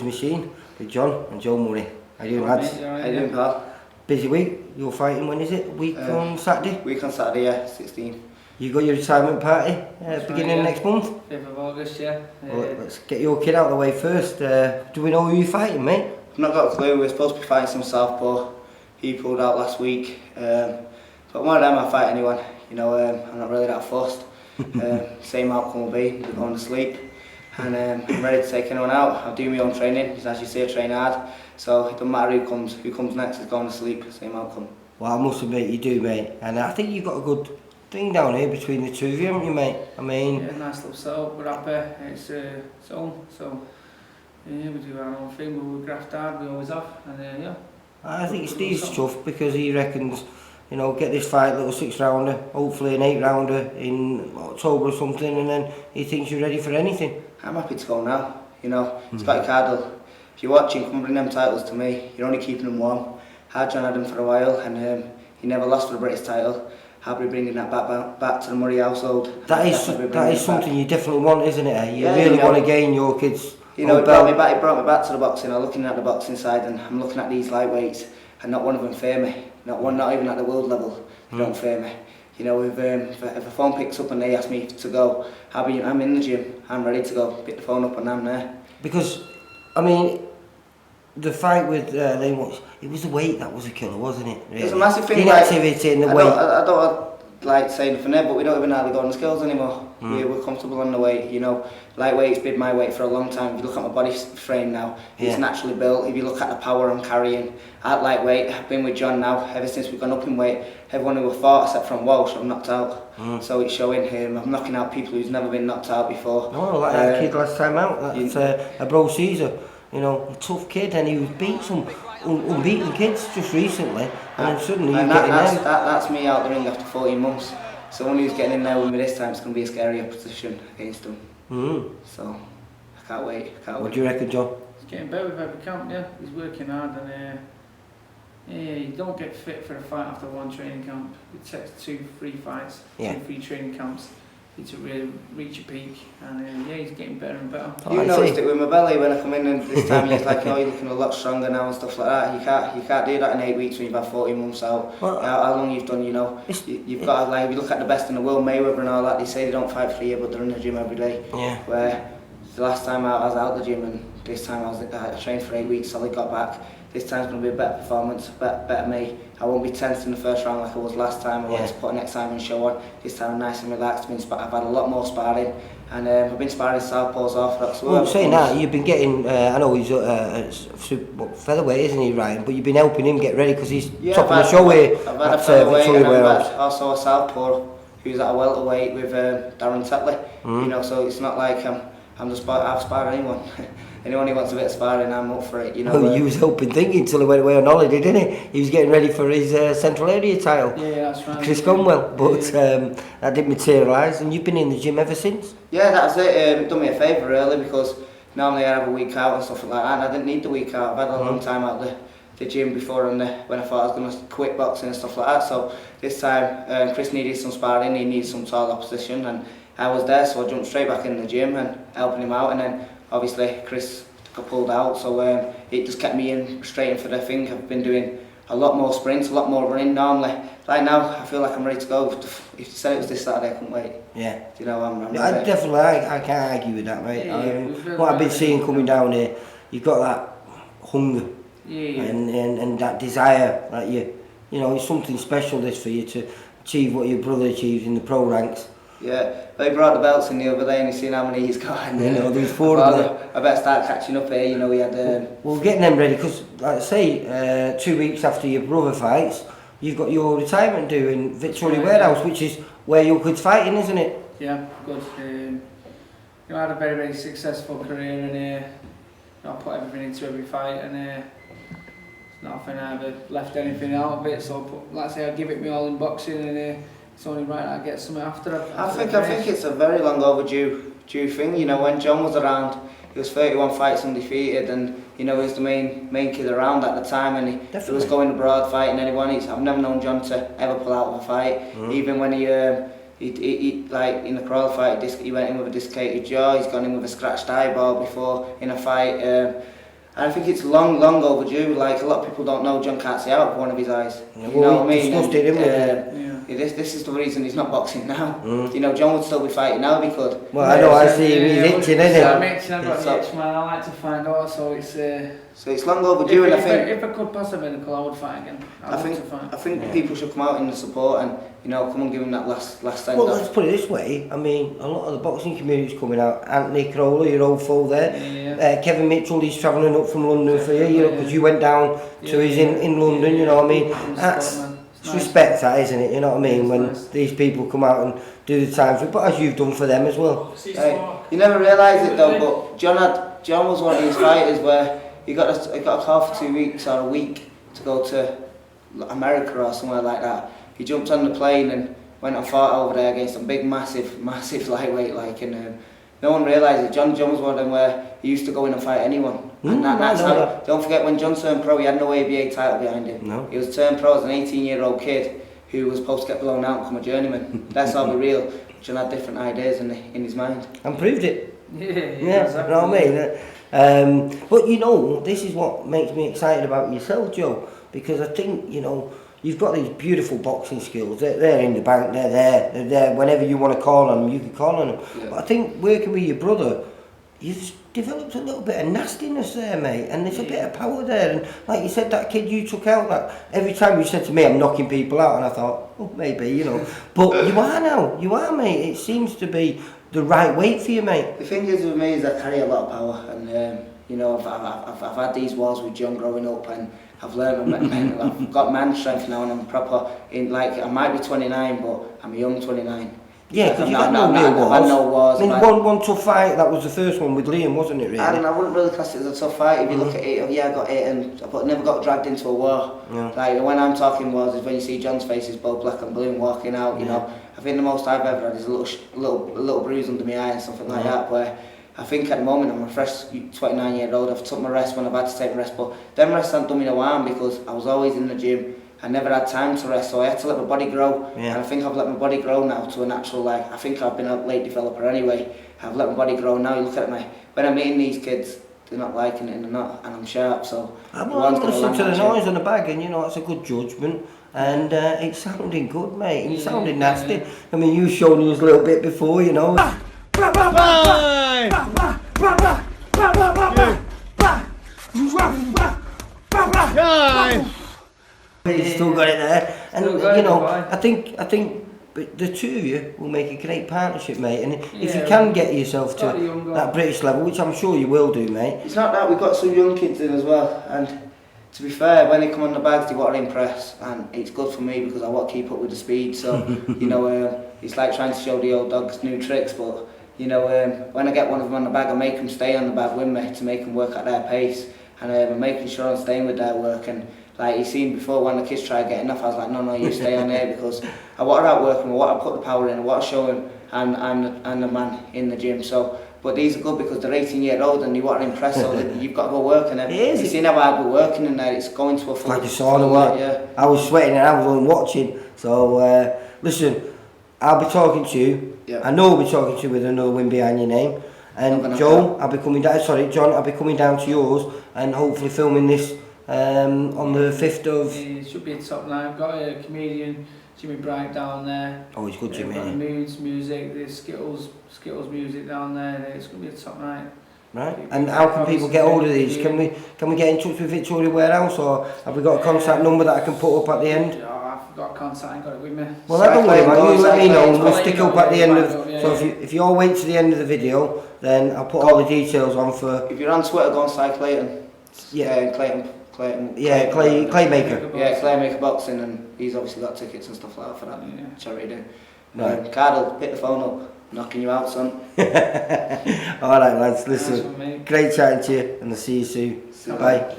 Machine with John and Joe Murray. How you doing, lads? How you doing, pal? Busy week. You're fighting, when is it? Week on Saturday? Week on Saturday, yeah, 16. You got your retirement party beginning next month? 5th of August, yeah. Well, let's get your kid out of the way first. Do we know who you're fighting, mate? I've not got a clue. We're supposed to be fighting some Southpaw. He pulled out last week. But one of them, I'll fight anyone. You know, I'm not really that fussed. Same outcome will be, we're going to sleep. And I'm ready to take anyone out. I'll do my own training, because as you say, I train hard. So it doesn't matter who comes next is going to sleep, same outcome. Well, I must admit you do, mate. And I think you've got a good thing down here between the two of you, haven't you, mate? I mean... Yeah, nice little setup, we're happy. It's home, so yeah, we do our own thing, we graft hard, we always have. And yeah. I think Steve's tough because he reckons, you know, get this fight, little 6-rounder, hopefully an 8-rounder in October or something, and then he thinks you're ready for anything. I'm happy to go now, you know, Scotty Cardle. If you're watching, come bring them titles to me. You're only keeping them warm. John had them for a while, and he never lost for the British title. I'll be bringing that back to the Murray household. That is something you definitely want, isn't it? You really want to gain your kids. You know, it brought me back to the boxing. I'm looking at the boxing side, and I'm looking at these lightweights, and not one of them fear me. Not even at the world level. They don't fear me. You know, if a phone picks up and they ask me to go, I'm in the gym. I'm ready to go. Pick the phone up and I'm there. Because, I mean, the fight with it was the weight that was a killer, wasn't it? Really? It's a massive thing. Inactivity in the weight. I don't like saying nothing there, but we don't even hardly go on the skills anymore. We're comfortable on the weight. You know, lightweight's been my weight for a long time. If you look at my body frame now, it's naturally built. If you look at the power I'm carrying at lightweight, I've been with John now ever since we've gone up in weight. Everyone who fought, except from Walsh, I'm knocked out. So it's showing him. I'm knocking out people who's never been knocked out before. No, like that kid last time out. That's a Bro Caesar. You know, a tough kid, and he was beat some unbeaten kids just recently, and then suddenly you're getting them. That's me out the ring after 14 months. So when he's getting in there with me this time, it's going to be a scary opposition against him. So I can't wait. What do you reckon, John? He's getting better with every camp, yeah. He's working hard, and you don't get fit for a fight after one training camp. It takes 2-3 fights, 2-3 training camps to really reach a peak, and he's getting better and better. You noticed it with my belly when I come in, and this time he's like, you're looking a lot stronger now and stuff like that. You can't do that in 8 weeks when you've had 14 months out. How long you've done, you know. You've got to, like, if you look at the best in the world, Mayweather and all that, they say they don't fight for a year, but they're in the gym every day. Yeah. Where the last time I was out the gym, and this time I trained for 8 weeks, solid, got back. This time's going to be a better performance, better me. I won't be tense in the first round like I was last time. I want to put an excitement show on. This time I'm nice and relaxed. I've had a lot more sparring, and I've been sparring Southpaws off. Well, saying that, you've been getting, I know he's featherweight, isn't he, Ryan? But you've been helping him get ready because he's top of the show here. I've had a featherweight, and I've had also a Southpaw who's at a welterweight with Darren Tetley. You know, so it's not like I'm just I've sparred anyone. Anyone who wants a bit of sparring, I'm up for it, you know. Well, you was helping thinking until he went away on holiday, didn't he? He was getting ready for his Central Area title. Yeah, that's right. Chris Conwell, but that didn't materialise, and you've been in the gym ever since? Yeah, that's it. It done me a favour, really, because normally I have a week out and stuff like that, and I didn't need the week out. I've had a long time out the gym before, and when I thought I was going to quit boxing and stuff like that. So this time, Chris needed some sparring, he needed some tall opposition, and I was there, so I jumped straight back in the gym and helping him out, and then obviously Chris got pulled out, so it just kept me in straight in for the thing. I've been doing a lot more sprints, a lot more running normally. Right now, I feel like I'm ready to go. If you said it was this Saturday, I couldn't wait. Yeah. You know, I'm ready. I can't argue with that, mate. What I've been seeing coming down here, you've got that hunger and that desire that you know, it's something special this for you to achieve what your brother achieved in the pro ranks. Yeah, they brought the belts in the other day and you've seen how many he's got. And, you know, there's 4 of them. I better start catching up here, you know, we had... Well, getting them ready, because, like I say, 2 weeks after your brother fights, you've got your retirement due in Victoria Warehouse, which is where your kid's fighting, isn't it? Yeah, good. You know, I had a very, very successful career, and I put everything into every fight, and it's nothing I ever left anything out of it, so like I say, I give it my all in boxing, and it's only right I get something after. I think it's a very long overdue thing. You know, when John was around, he was 31 fights undefeated, and you know, he was the main kid around at the time, and he was going abroad fighting anyone. I've never known John to ever pull out of a fight, even when he like in the Crawler fight, he went in with a dislocated jaw. He's gone in with a scratched eyeball before in a fight. And I think it's long overdue. Like, a lot of people don't know John can't see out of one of his eyes. Yeah, you know what I mean? Discussed it, didn't we? This is the reason he's not boxing now. You know, John would still be fighting now if he could. Well, I know, I see him, he's itching, isn't he? I'm itching, I've got the itch, man. I like to find out, so it's... So it's long overdue, and I think... If I could pass a miracle, I would fight again. I think people should come out in the support and, you know, come and give him that last send. Well, let's put it this way. I mean, a lot of the boxing community's coming out. Anthony Crowley, your old foe there. Kevin Mitchell, he's travelling up from London for you, you know, because you went down to his in London, you know what I mean? That's respect, that, isn't it? You know what I mean? When these people come out and do the time for it, but as you've done for them as well. You never realise it though, but John was one of these fighters where he got a call for 2 weeks or a week to go to America or somewhere like that. He jumped on the plane and went and fought over there against some big, massive lightweight, like, and no one realised it. John was one of them where he used to go in and fight anyone. And that's how, don't forget, when John turned pro, he had no ABA title behind him. No. He was turned pro as an 18-year-old kid who was supposed to get blown out and become a journeyman. Let's all be real. John had different ideas in his mind. And proved it. Yeah, exactly. You know what I mean? But you know, this is what makes me excited about yourself, Joe, because I think, you know, you've got these beautiful boxing skills. They're in the bank, they're there. Whenever you want to call on them, you can call on them. Yeah. But I think working with your brother, you've developed a little bit of nastiness there, mate, and there's a bit of power there. And like you said, that kid you took out, that every time you said to me, I'm knocking people out, and I thought, oh, maybe, you know. But you are now, you are, mate. It seems to be the right weight for you, mate. The thing is with me is I carry a lot of power, and you know, I've had these wars with John growing up, and I've learned, I've got man strength now, and I'm proper in, like, I might be 29, but I'm a young 29. Yeah, because you had no real wars. I had no wars. I mean, one tough fight, that was the first one with Liam, wasn't it, really? And I wouldn't really class it as a tough fight. If you look at it, yeah, I got hit, but never got dragged into a war. Yeah. Like, when I'm talking wars is when you see John's face is both black and blue and walking out, you know. I think the most I've ever had is a little bruise under my eye and something like that, where I think at the moment I'm a fresh 29-year-old. I've took my rest when I've had to take my rest, but them rests haven't done me no harm because I was always in the gym. I never had time to rest, so I had to let my body grow. Yeah. And I think I've let my body grow now to a natural, like, I think I've been a late developer anyway. I've let my body grow now. You look at when I'm meeting these kids, they're not liking it and they're not, and I'm sharp, so... I'm listening to the noise on the bag, and you know, that's a good judgment. And it's sounding good, mate. It sounded nasty. I mean, you showed us a little bit before, you know. He's still got it there, and you know, I think the two of you will make a great partnership, mate. And if you can get yourself to that British level, which I'm sure you will do, mate. It's not that, we've got some young kids in as well, and to be fair, when they come on the bags, they want to impress, and it's good for me because I want to keep up with the speed. So you know, it's like trying to show the old dogs new tricks, but you know, when I get one of them on the bag, I make them stay on the bag with me to make them work at their pace, and I'm making sure I'm staying with their work. And like you've seen before, when the kids tried getting off, I was like, no, you stay on there, because I want to outwork them, I want to put the power in, I want to show them I'm the man in the gym. So, but these are good because they're 18-year-old and you want to impress, so you've got to go work. And you've seen how hard we're working in there, it's going to a full... Like you saw the work. Yeah. I was sweating and I was only watching. So, listen, I'll be talking to you. Yeah. I know I'll be talking to you with another win behind your name. And Joe, I'll be coming down, John, I'll be coming down to yours and hopefully filming this on the 5th of... It should be a top line. I've got a comedian, Jimmy Bright, down there. Oh, he's good, Jimmy. Got the Moods music, the Skittles music down there. It's going to be a top night. Right. And how can people get hold of these? Can we get in touch with Victoria Warehouse, or have we got a contact number that I can put up at the end? I've got a contact, I've got it with me. Well, I don't worry, man. You let me know and we'll stick up at the end of... So if you all wait to the end of the video, then I'll put all the details on for... If you're on Twitter, go on Cy Clayton. Yeah. Clayton. Yeah, Claymaker. Yeah, Claymaker Boxing, and he's obviously got tickets and stuff like that for that charity do. Right. Cardle, pick the phone up, knocking you out, son. Alright, lads, listen. Great chatting to you, and I'll see you soon. Bye.